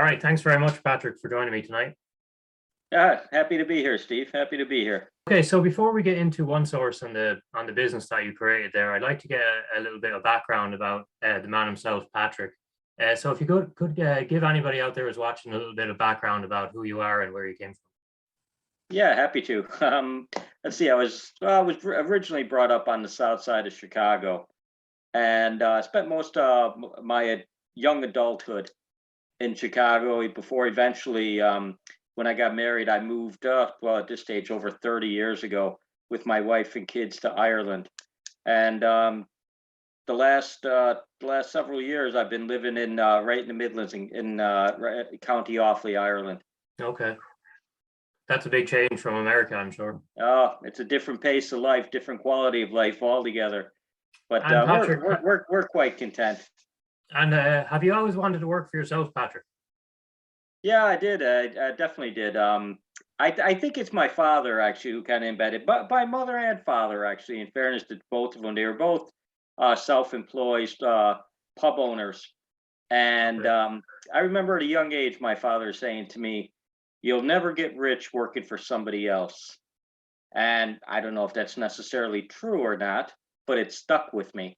All right, thanks very much, Patrick, for joining me tonight. Yeah, happy to be here, Steve. Happy to be here. Okay, so before we get into OneSource and the business that you created there, I'd like to get a little bit of background about the man himself, Patrick. So if you could give anybody out there who's watching a little bit of background about who you are and where you came from. Yeah, happy to. Let's see. I was originally brought up on the south side of Chicago, and I spent most of my young adulthood in Chicago before eventually, when I got married, I moved well, at this stage over 30 years ago with my wife and kids to Ireland. And the last several years, I've been living in right in the Midlands in County Offaly, Ireland. Okay, that's a big change from America, I'm sure. Oh, it's a different pace of life, different quality of life altogether. But And we're Patrick, we're we're we're quite content. and have you always wanted to work for yourself, Patrick? Yeah, I did. I definitely did. I think it's my father actually who kind of embedded, but my mother and father actually. In fairness to both of them, they were both self-employed pub owners. And Okay. I remember at a young age, my father saying to me, "You'll never get rich working for somebody else." And I don't know if that's necessarily true or not, but it stuck with me.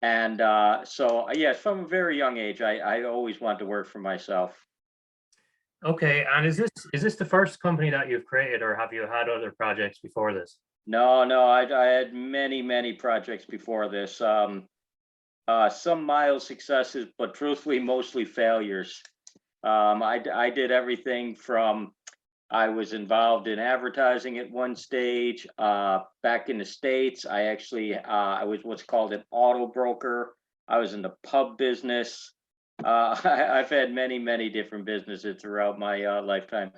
And yes, from a very young age, I always wanted to work for myself. Okay, and is this the first company that you've created, or have you had other projects before this? No, no, I had many, many projects before this. Some mild successes, but truthfully, mostly failures. I did everything from I was involved in advertising at one stage. Back in the States, I was what's called an auto broker. I was in the pub business. I've had many, many different businesses throughout my lifetime.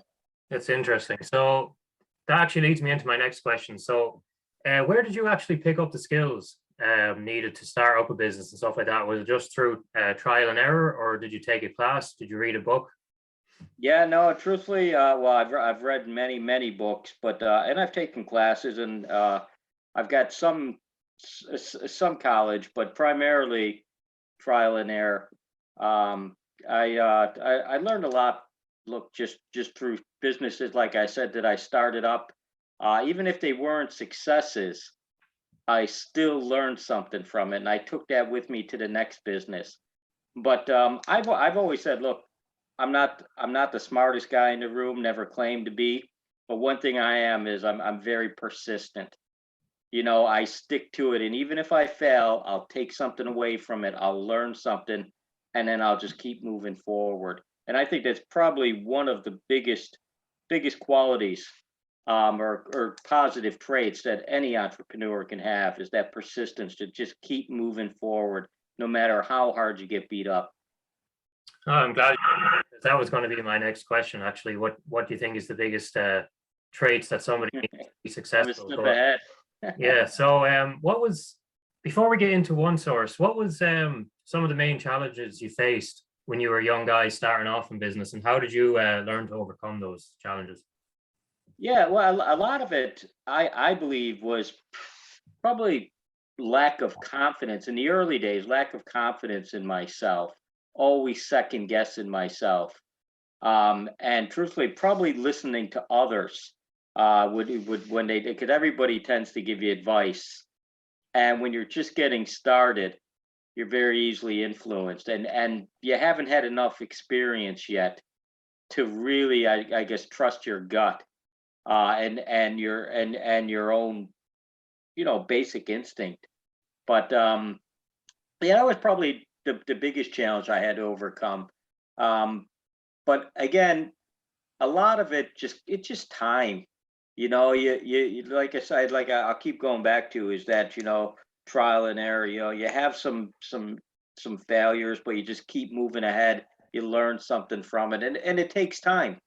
That's interesting. So that actually leads me into my next question. So, where did you actually pick up the skills needed to start up a business and stuff like that? Was it just through trial and error, or did you take a class? Did you read a book? Yeah, no, truthfully, well, I've read many, many books, but and I've taken classes, and I've got some college, but primarily trial and error. I learned a lot. Look, just through businesses, like I said, that I started up. Even if they weren't successes, I still learned something from it, and I took that with me to the next business. But I've always said, look, I'm not the smartest guy in the room, never claimed to be. But one thing I am is I'm very persistent. I stick to it, and even if I fail, I'll take something away from it. I'll learn something, and then I'll just keep moving forward. And I think that's probably one of the biggest qualities, or positive traits that any entrepreneur can have, is that persistence to just keep moving forward, no matter how hard you get beat up. Oh, I'm glad that was going to be my next question. Actually, what do you think is the biggest traits that somebody needs to be I'm a successful? step But ahead. yeah, so what was before we get into OneSource, what was some of the main challenges you faced when you were a young guy starting off in business, and how did you learn to overcome those challenges? Yeah, well, a lot of it, I believe, was probably lack of confidence in the early days, lack of confidence in myself, always second guessing myself. And truthfully, probably listening to others would when they, because everybody tends to give you advice. And when you're just getting started, you're very easily influenced, and you haven't had enough experience yet to really, I guess, trust your gut, and your own, basic instinct. But yeah, that was probably the biggest challenge I had to overcome. Um, but again, a lot of it's just time. Like I said, like I'll keep going back to, is that trial and error. You have some failures, but you just keep moving ahead. You learn something from it, and it takes time.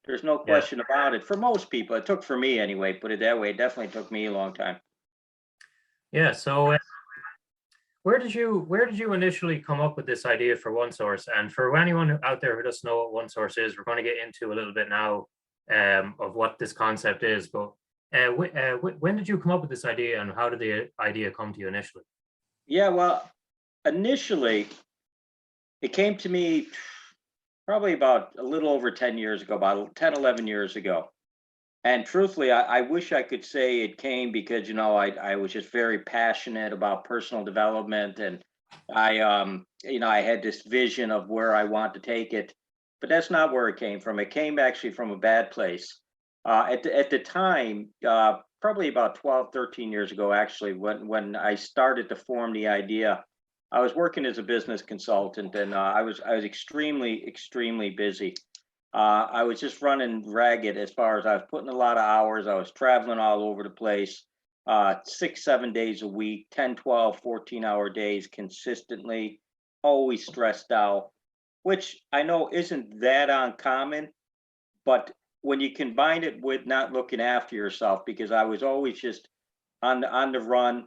There's no Yeah, question about it. For most people, it took, for me anyway, put it that way, it definitely took me a long time. yeah. So where did you initially come up with this idea for OneSource? And for anyone out there who doesn't know what OneSource is, we're going to get into a little bit now of what this concept is. But when did you come up with this idea, and how did the idea come to you initially? Yeah, well, initially, it came to me. probably about a little over 10 years ago, about 10, 11 years ago. And truthfully, I wish I could say it came because, I was just very passionate about personal development, and I had this vision of where I want to take it, but that's not where it came from. It came actually from a bad place. At the time, probably about 12, 13 years ago, actually, when I started to form the idea, I was working as a business consultant, and I was extremely, extremely busy. I was just running ragged as far as I was putting a lot of hours. I was traveling all over the place, 6, 7 days a week, 10, 12, 14-hour days consistently, always stressed out, which I know isn't that uncommon. But when you combine it with not looking after yourself, because I was always just on the run,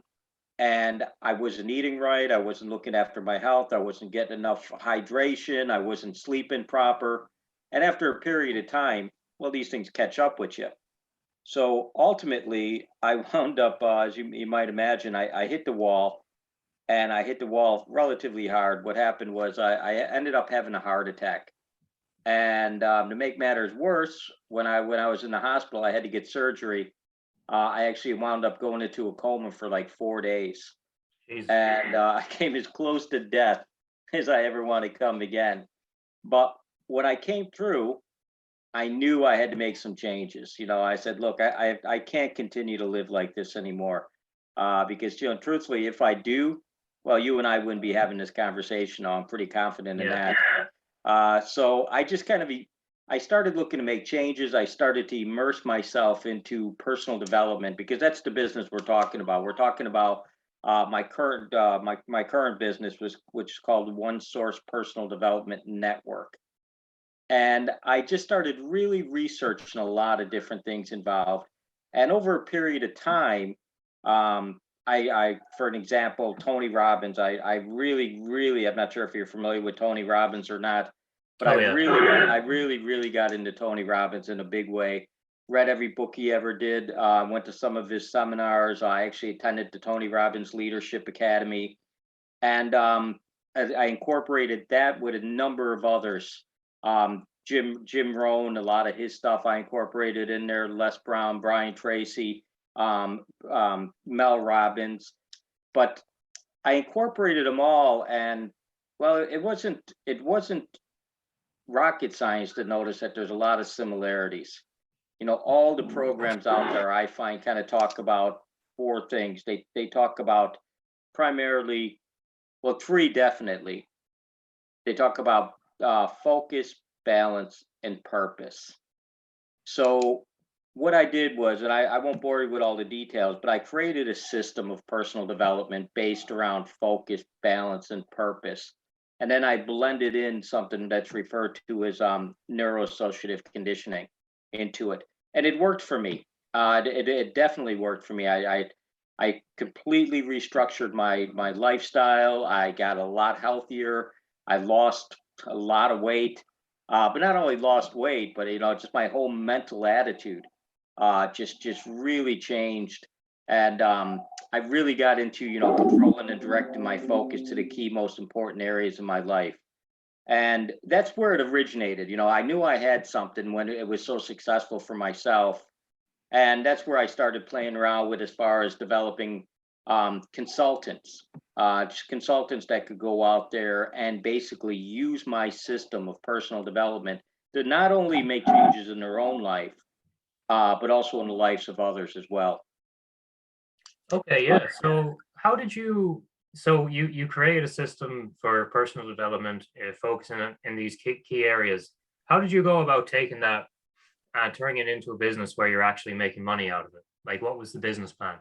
and I wasn't eating right, I wasn't looking after my health, I wasn't getting enough hydration, I wasn't sleeping proper. And after a period of time, well, these things catch up with you. So ultimately, I wound up, as you might imagine, I hit the wall, and I hit the wall relatively hard. What happened was I ended up having a heart attack. And to make matters worse, when I was in the hospital, I had to get surgery. I actually wound up going into a coma for like 4 days, Jeez. and I came as close to death as I ever want to come again. But when I came through, I knew I had to make some changes. I said, look, I can't continue to live like this anymore, because truthfully, if I do, well, you and I wouldn't be having this conversation. I'm pretty confident in Yeah. that. So I just I started looking to make changes. I started to immerse myself into personal development, because that's the business we're talking about. We're talking about my current business, which is called One Source Personal Development Network. And I just started really researching a lot of different things involved. And over a period of time, for an example, Tony Robbins, I really, really, I'm not sure if you're familiar with Tony Robbins or not, but Oh yeah. I really, really got into Tony Robbins in a big way. Read every book he ever did. Went to some of his seminars. I actually attended the Tony Robbins Leadership Academy, and I incorporated that with a number of others. Jim Rohn, a lot of his stuff I incorporated in there. Les Brown, Brian Tracy, Mel Robbins, but I incorporated them all, and well, it wasn't rocket science to notice that there's a lot of similarities. All the programs out there I find kind of talk about four things. They talk about primarily, well, three definitely. They talk about focus, balance, and purpose. So what I did was, and I won't bore you with all the details, but I created a system of personal development based around focus, balance, and purpose. And then I blended in something that's referred to as neuroassociative conditioning into it. And it worked for me. It definitely worked for me. I completely restructured my lifestyle. I got a lot healthier. I lost a lot of weight, but not only lost weight, but just my whole mental attitude just really changed. And I really got into controlling and directing my focus to the key, most important areas of my life. And that's where it originated. I knew I had something when it was so successful for myself, and that's where I started playing around with as far as developing consultants, just consultants that could go out there and basically use my system of personal development to not only make changes in their own life, but also in the lives of others as well. Okay, yeah. So how did you so you create a system for personal development, focusing in these key areas. How did you go about taking that and turning it into a business where you're actually making money out of it? Like, what was the business plan?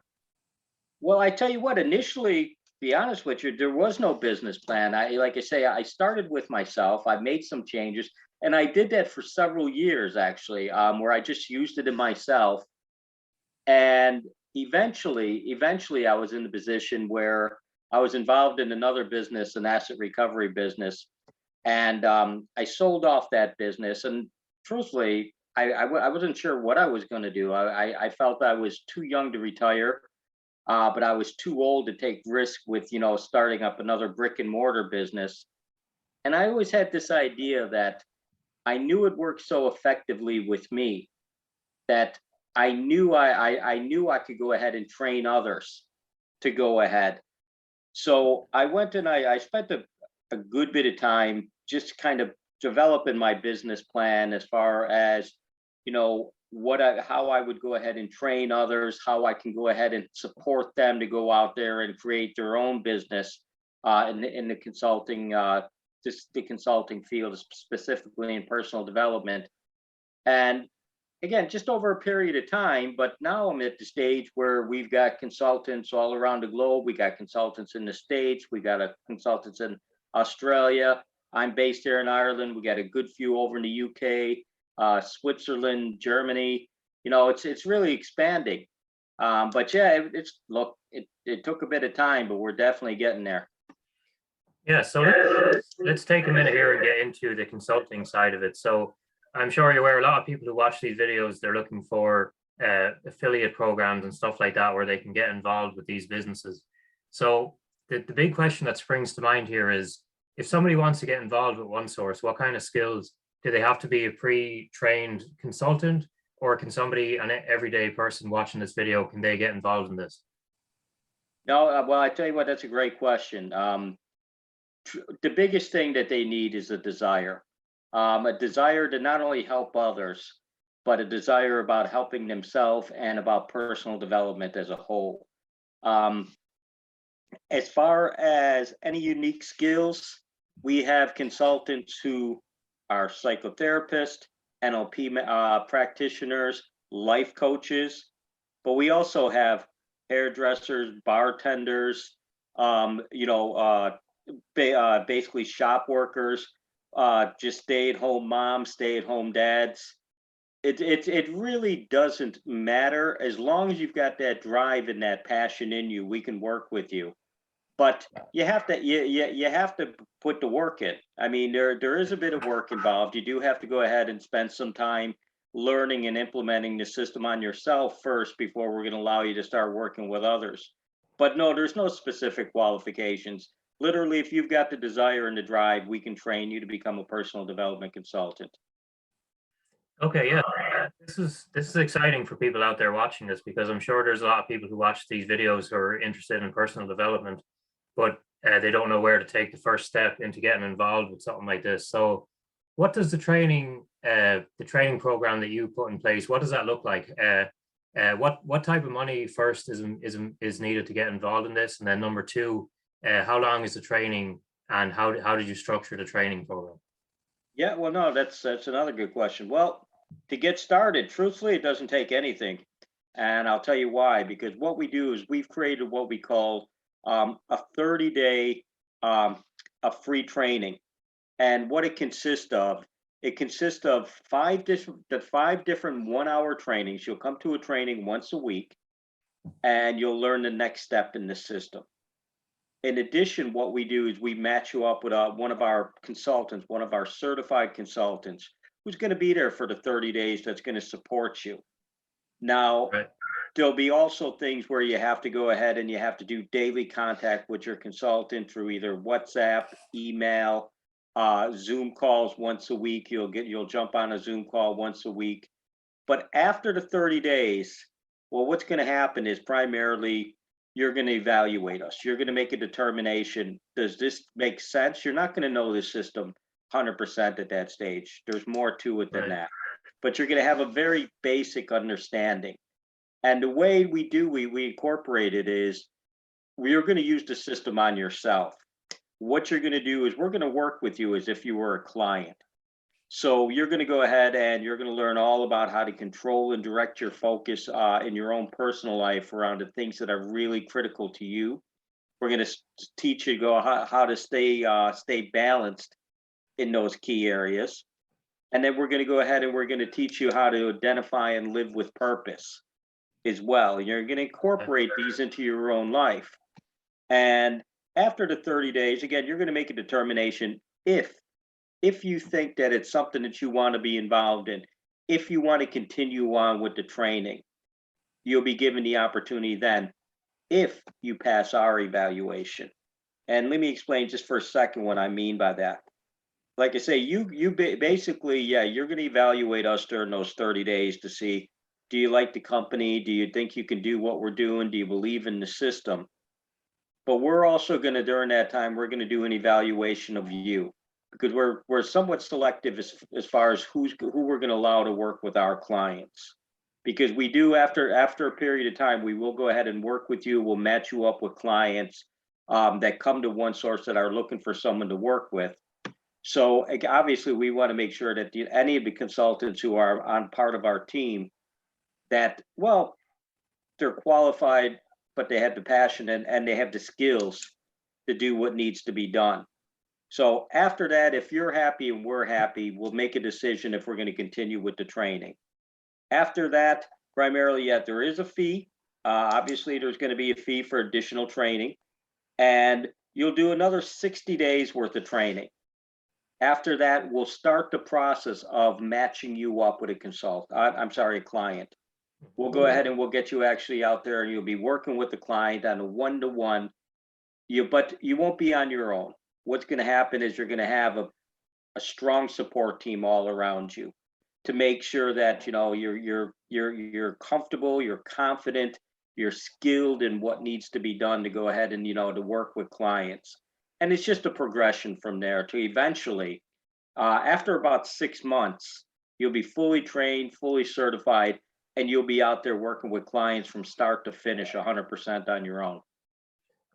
Well, I tell you what, initially, to be honest with you, there was no business plan. Like I say, I started with myself. I made some changes, and I did that for several years actually, where I just used it in myself. And eventually, I was in the position where I was involved in another business, an asset recovery business, and I sold off that business. And truthfully, I wasn't sure what I was going to do. I felt I was too young to retire, but I was too old to take risk with starting up another brick and mortar business. And I always had this idea that I knew it worked so effectively with me that I knew I could go ahead and train others to go ahead. So I went and I spent a good bit of time just kind of developing my business plan as far as, how I would go ahead and train others, how I can go ahead and support them to go out there and create their own business in the consulting just the consulting field, specifically in personal development. And again, just over a period of time, but now I'm at the stage where we've got consultants all around the globe. We got consultants in the States, we got consultants in Australia. I'm based here in Ireland. We got a good few over in the UK, Switzerland, Germany. It's really expanding. But yeah, it took a bit of time, but we're definitely getting there. Yeah, so let's take a minute here and get into the consulting side of it. So I'm sure you're aware a lot of people who watch these videos, they're looking for affiliate programs and stuff like that where they can get involved with these businesses. So the big question that springs to mind here is, if somebody wants to get involved with OneSource, what kind of skills do they have to be? A pre-trained consultant, or can somebody, an everyday person watching this video, can they get involved in this? No, well, I tell you what, that's a great question. The biggest thing that they need is a desire, a desire to not only help others, but a desire about helping themselves and about personal development as a whole. As far as any unique skills, we have consultants who are psychotherapists, NLP practitioners, life coaches, but we also have hairdressers, bartenders, basically shop workers, just stay-at-home moms, stay-at-home dads. It really doesn't matter as long as you've got that drive and that passion in you. We can work with you, but you have to put the work in. I mean, there is a bit of work involved. You do have to go ahead and spend some time learning and implementing the system on yourself first before we're going to allow you to start working with others. But no, there's no specific qualifications. Literally, if you've got the desire and the drive, we can train you to become a personal development consultant. Okay, yeah, this is exciting for people out there watching this, because I'm sure there's a lot of people who watch these videos who are interested in personal development, but they don't know where to take the first step into getting involved with something like this. So what does the training program that you put in place, what does that look like? What type of money first is needed to get involved in this? And then number two, how long is the training, and how did you structure the training program? Yeah, well, no, that's another good question. Well, to get started, truthfully, it doesn't take anything, and I'll tell you why. Because what we do is we've created what we call a 30-day a free training, and what it consists of five different 1-hour trainings. You'll come to a training once a week, and you'll learn the next step in the system. In addition, what we do is we match you up with one of our consultants, one of our certified consultants, who's going to be there for the 30 days, that's going to support you. Now, Right. there'll be also things where you have to go ahead and you have to do daily contact with your consultant through either WhatsApp, email, Zoom calls once a week. You'll jump on a Zoom call once a week. But after the 30 days, well, what's going to happen is primarily you're going to evaluate us. You're going to make a determination. Does this make sense? You're not going to know the system 100% at that stage. There's more to it than Right. that. But you're going to have a very basic understanding. And the way we incorporate it is we're going to use the system on yourself. What you're going to do is we're going to work with you as if you were a client. So you're going to go ahead and you're going to learn all about how to control and direct your focus in your own personal life around the things that are really critical to you. We're going to teach you how to stay balanced in those key areas. And then we're going to go ahead and we're going to teach you how to identify and live with purpose as well. You're going to incorporate these into your own life. And after the 30 days, again, you're going to make a determination if you think that it's something that you want to be involved in, if you want to continue on with the training, you'll be given the opportunity then if you pass our evaluation. And let me explain just for a second what I mean by that. like I say, basically, yeah, you're going to evaluate us during those 30 days to see, do you like the company? Do you think you can do what we're doing? Do you believe in the system? But we're also going to, during that time, we're going to do an evaluation of you, because we're somewhat selective as far as who we're going to allow to work with our clients. Because we do, after a period of time, we will go ahead and work with you. We'll match you up with clients that come to OneSource that are looking for someone to work with. So obviously, we want to make sure that any of the consultants who are on part of our team, that, well, they're qualified, but they have the passion and they have the skills to do what needs to be done. So after that, if you're happy and we're happy, we'll make a decision if we're going to continue with the training. After that, primarily, yeah, there is a fee. Obviously, there's going to be a fee for additional training, and you'll do another 60 days worth of training. After that, we'll start the process of matching you up with a a client. We'll go ahead and we'll get you actually out there, and you'll be working with the client on a one-to-one. But you won't be on your own. What's going to happen is you're going to have a strong support team all around you to make sure that you're comfortable, you're confident, you're skilled in what needs to be done to go ahead and to work with clients. And it's just a progression from there to eventually, after about 6 months, you'll be fully trained, fully certified, and you'll be out there working with clients from start to finish 100% on your own.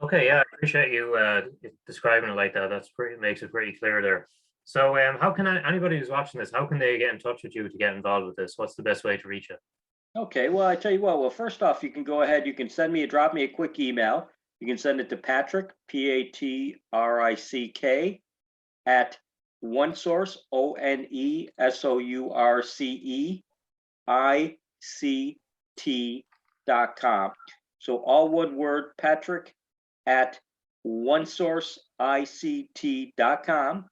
Okay, yeah, I appreciate you describing it like that. Makes it pretty clear there. So, how can anybody who's watching this, how can they get in touch with you to get involved with this? What's the best way to reach you? Okay, well, I tell you what, well, first off, you can go ahead, you can drop me a quick email. You can send it to Patrick, Patrick, at OneSource, OneSourceict.com. So all one word, Patrick at OneSourceict.com.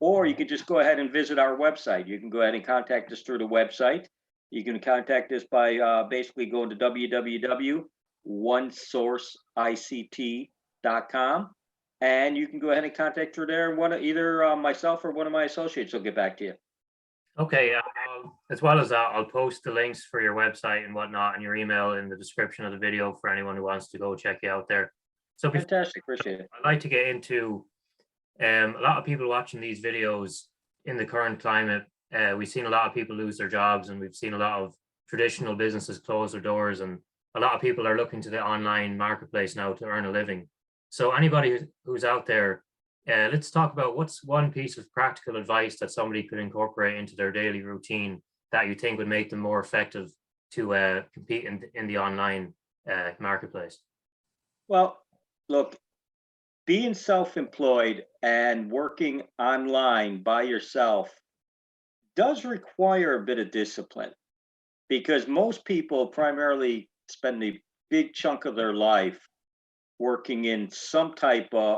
Or you can just go ahead and visit our website. You can go ahead and contact us through the website. You can contact us by basically going to www.onesourceict.com, and you can go ahead and contact her there. And either myself or one of my associates will get back to you. Okay, as well as that, I'll post the links for your website and whatnot and your email in the description of the video for anyone who wants to go check you out there. So Fantastic, appreciate it. I'd like to get into a lot of people watching these videos in the current climate. We've seen a lot of people lose their jobs, and we've seen a lot of traditional businesses close their doors, and a lot of people are looking to the online marketplace now to earn a living. So anybody who's out there, let's talk about what's one piece of practical advice that somebody could incorporate into their daily routine that you think would make them more effective to compete in the online marketplace. Well, look, being self-employed and working online by yourself does require a bit of discipline, because most people primarily spend a big chunk of their life working in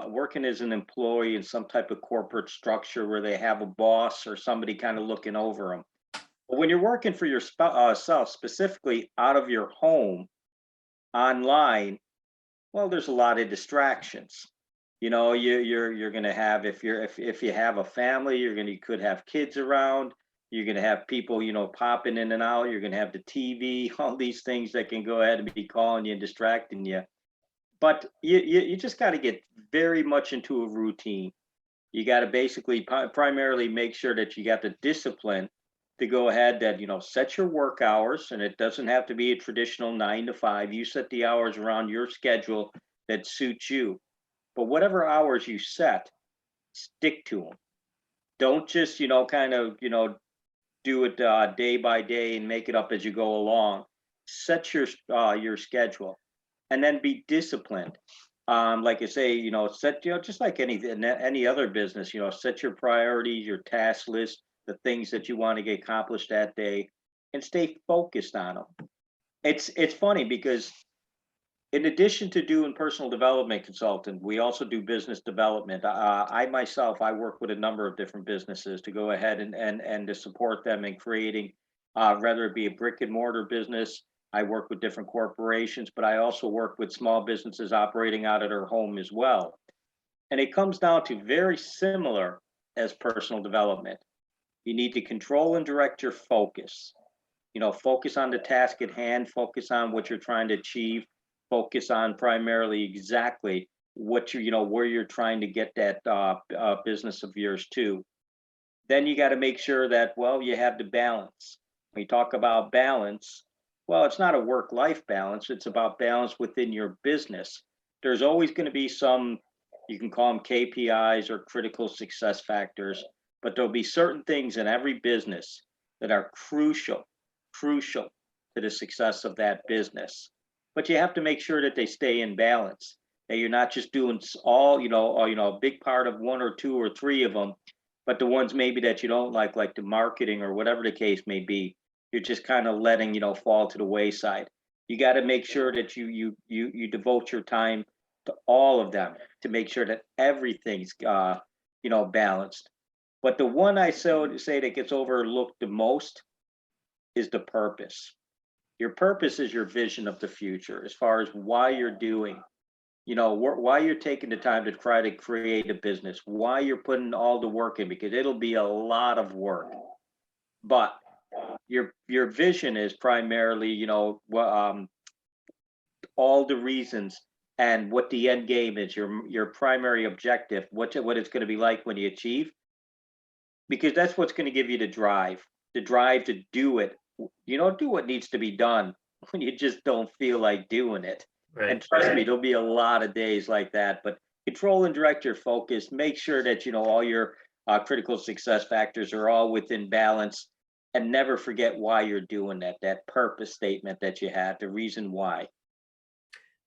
working as an employee in some type of corporate structure where they have a boss or somebody kind of looking over them. But when you're working for yourself, specifically out of your home online, well, there's a lot of distractions. You're going to have, if you have a family, you could have kids around. You're going to have people, popping in and out. You're going to have the TV, all these things that can go ahead and be calling you and distracting you. But you just got to get very much into a routine. You got to basically primarily make sure that you got the discipline to go ahead, that, set your work hours, and it doesn't have to be a traditional 9 to 5. You set the hours around your schedule that suits you. But whatever hours you set, stick to them. Don't just, do it day by day and make it up as you go along. Set your schedule, and then be disciplined. Like I say, set, just like any other business, set your priorities, your task list, the things that you want to get accomplished that day, and stay focused on them. It's funny because in addition to doing personal development consultant, we also do business development. I myself, I work with a number of different businesses to go ahead and to support them in creating, whether it be a brick and mortar business. I work with different corporations, but I also work with small businesses operating out of their home as well. And it comes down to very similar as personal development. You need to control and direct your focus. Focus on the task at hand, focus on what you're trying to achieve, focus on primarily exactly what where you're trying to get that business of yours to. Then you got to make sure that, well, you have the balance. When you talk about balance, well, it's not a work-life balance, it's about balance within your business. There's always going to be some, you can call them KPIs or critical success factors, but there'll be certain things in every business that are crucial to the success of that business. But you have to make sure that they stay in balance, that you're not just doing all, a big part of one or two or three of them, but the ones maybe that you don't like the marketing or whatever the case may be, you're just kind of letting, fall to the wayside. You got to make sure that you devote your time to all of them to make sure that everything's, balanced. But the one I say that gets overlooked the most is the purpose. Your purpose is your vision of the future as far as why you're doing, why you're taking the time to try to create a business, why you're putting all the work in, because it'll be a lot of work. But your vision is primarily, all the reasons and what the end game is, your primary objective, what it's going to be like when you achieve, because that's what's going to give you the drive to do it. Do what needs to be done when you just don't feel like doing it. Right. And trust me, there'll be a lot of days like that, but control and direct your focus. Make sure that, all your critical success factors are all within balance, and never forget why you're doing that purpose statement that you had, the reason why.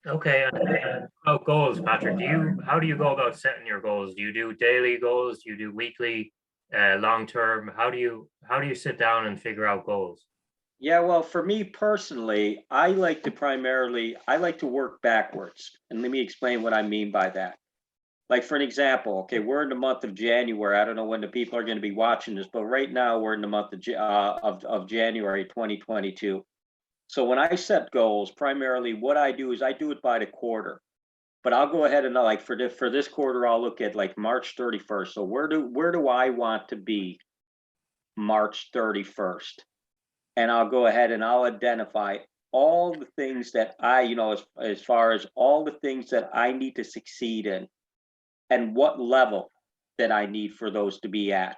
Okay, and about goals, Patrick, how do you go about setting your goals? Do you do daily goals? Do you do weekly, long term? How do you sit down and figure out goals? Yeah, well, for me personally, I like to work backwards. And let me explain what I mean by that. Like, for an example, okay, we're in the month of January. I don't know when the people are going to be watching this, but right now we're in the month of January 2022. So when I set goals, primarily what I do is I do it by the quarter. But I'll go ahead and like for this quarter, I'll look at like March 31st. So where do I want to be March 31st? And I'll go ahead and I'll identify all the things that I, as far as all the things that I need to succeed in, and what level that I need for those to be at.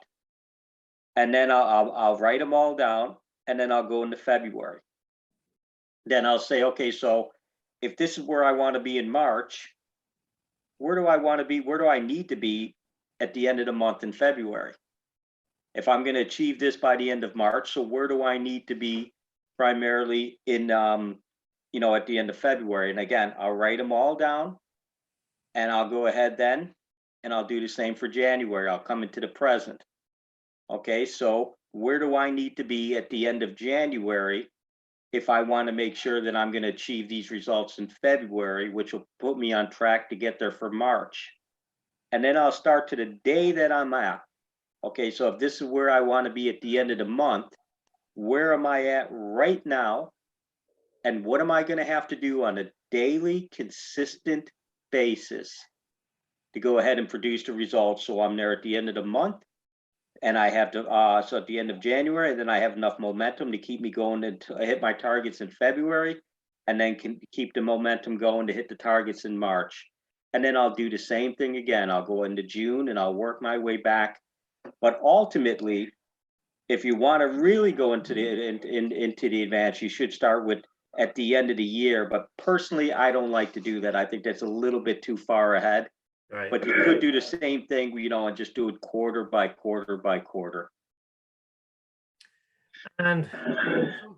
And then I'll write them all down, and then I'll go into February. Then I'll say, okay, so if this is where I want to be in March, where do I want to be? Where do I need to be at the end of the month in February? If I'm going to achieve this by the end of March, so where do I need to be primarily in, at the end of February? And again, I'll write them all down, and I'll go ahead then, and I'll do the same for January. I'll come into the present. Okay, so where do I need to be at the end of January if I want to make sure that I'm going to achieve these results in February, which will put me on track to get there for March? And then I'll start to the day that I'm at. Okay, so if this is where I want to be at the end of the month, where am I at right now? And what am I going to have to do on a daily, consistent basis to go ahead and produce the results, so I'm there at the end of the month, and I have to, so at the end of January, then I have enough momentum to keep me going to hit my targets in February, and then can keep the momentum going to hit the targets in March. And then I'll do the same thing again. I'll go into June and I'll work my way back. But ultimately, if you want to really go into the advance, you should start with at the end of the year. But personally, I don't like to do that. I think that's a little bit too far ahead. Right. But you could do the same thing, and just do it quarter by quarter by quarter. And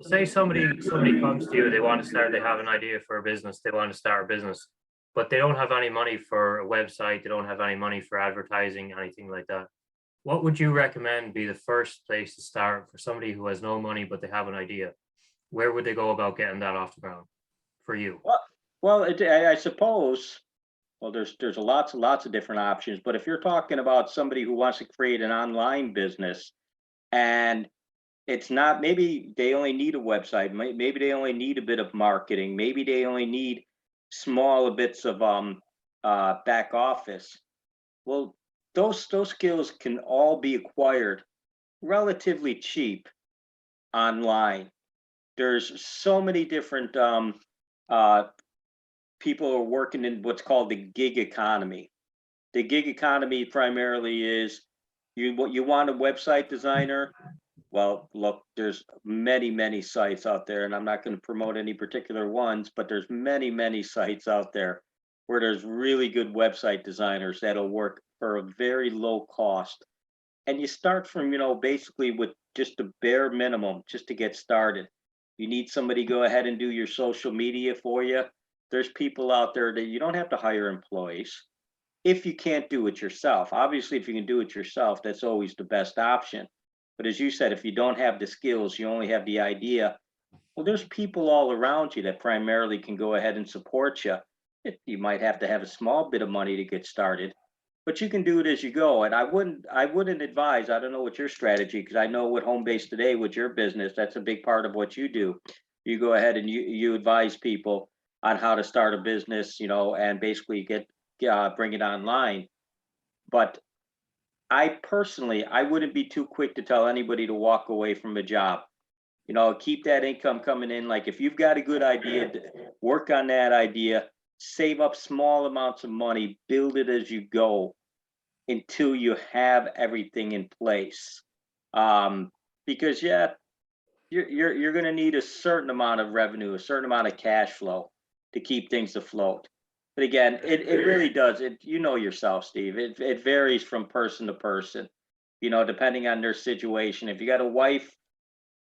say somebody comes to you, they want to start, they have an idea for a business, they want to start a business, but they don't have any money for a website, they don't have any money for advertising, anything like that. What would you recommend be the first place to start for somebody who has no money, but they have an idea? Where would they go about getting that off the ground for you? Well, I suppose, well, there's lots of different options, but if you're talking about somebody who wants to create an online business, and it's not, maybe they only need a website, maybe they only need a bit of marketing, maybe they only need small bits of back office. Well, those skills can all be acquired relatively cheap online. There's so many different uh, people are working in what's called the gig economy. The gig economy primarily is you want a website designer. Well, look, there's many sites out there, and I'm not going to promote any particular ones, but there's many sites out there where there's really good website designers that'll work for a very low cost. And you start from, basically with just the bare minimum just to get started. You need somebody to go ahead and do your social media for you. There's people out there that you don't have to hire employees if you can't do it yourself. Obviously, if you can do it yourself, that's always the best option. But as you said, if you don't have the skills, you only have the idea. Well, there's people all around you that primarily can go ahead and support you. You might have to have a small bit of money to get started, but you can do it as you go. And I wouldn't advise, I don't know what your strategy, because I know with Home Base Today, with your business, that's a big part of what you do. You go ahead and you advise people on how to start a business, and basically bring it online. But I wouldn't be too quick to tell anybody to walk away from a job. Keep that income coming in. Like if you've got a good idea, work on that idea, save up small amounts of money, build it as you go until you have everything in place. Because yeah, you're going to need a certain amount of revenue, a certain amount of cash flow to keep things afloat. But again, it really does. You know yourself, Steve. It varies from person to person, depending on their situation. If you got a wife,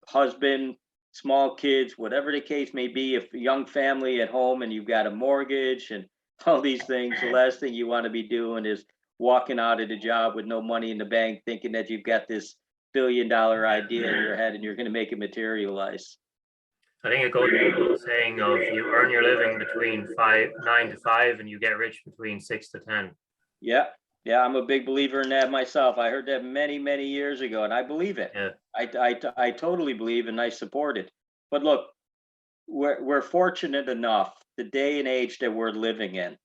husband, small kids, whatever the case may be, if a young family at home and you've got a mortgage and all these things, the last thing you want to be doing is walking out of the job with no money in the bank, thinking that you've got this $1 billion idea in your head and you're going to make it materialize. I think it goes back to the saying of you earn your living between 9 to 5, and you get rich between 6 to 10. Yeah, yeah, I'm a big believer in that myself. I heard that many years ago, and I believe it. Yeah. I totally believe and I support it. But look, we're fortunate enough, the day and age that we're living in,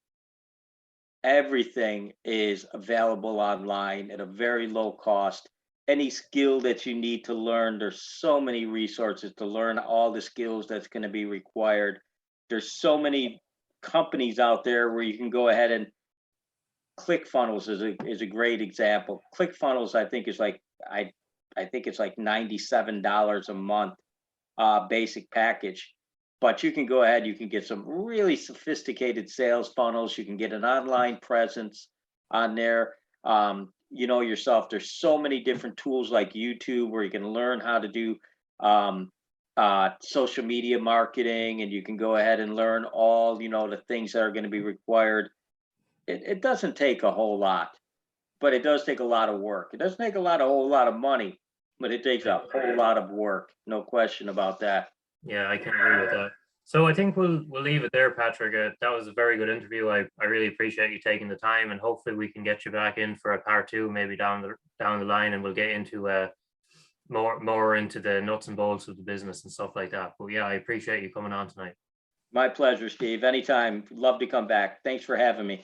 everything is available online at a very low cost. Any skill that you need to learn, there's so many resources to learn all the skills that's going to be required. There's so many companies out there where you can go ahead and ClickFunnels is a great example. ClickFunnels, I think is like I think it's like $97 a month basic package. But you can go ahead, you can get some really sophisticated sales funnels. You can get an online presence on there. You know yourself, there's so many different tools like YouTube where you can learn how to do social media marketing, and you can go ahead and learn all, the things that are going to be required. It doesn't take a whole lot, but it does take a lot of work. It doesn't take a whole lot of money, but it takes a whole lot of work. No question about that. Yeah, I can agree with that. So I think we'll leave it there, Patrick. That was a very good interview. I really appreciate you taking the time, and hopefully we can get you back in for a part 2, maybe down the line, and we'll get into more into the nuts and bolts of the business and stuff like that. But yeah, I appreciate you coming on tonight. My pleasure, Steve. Anytime. Love to come back. Thanks for having me.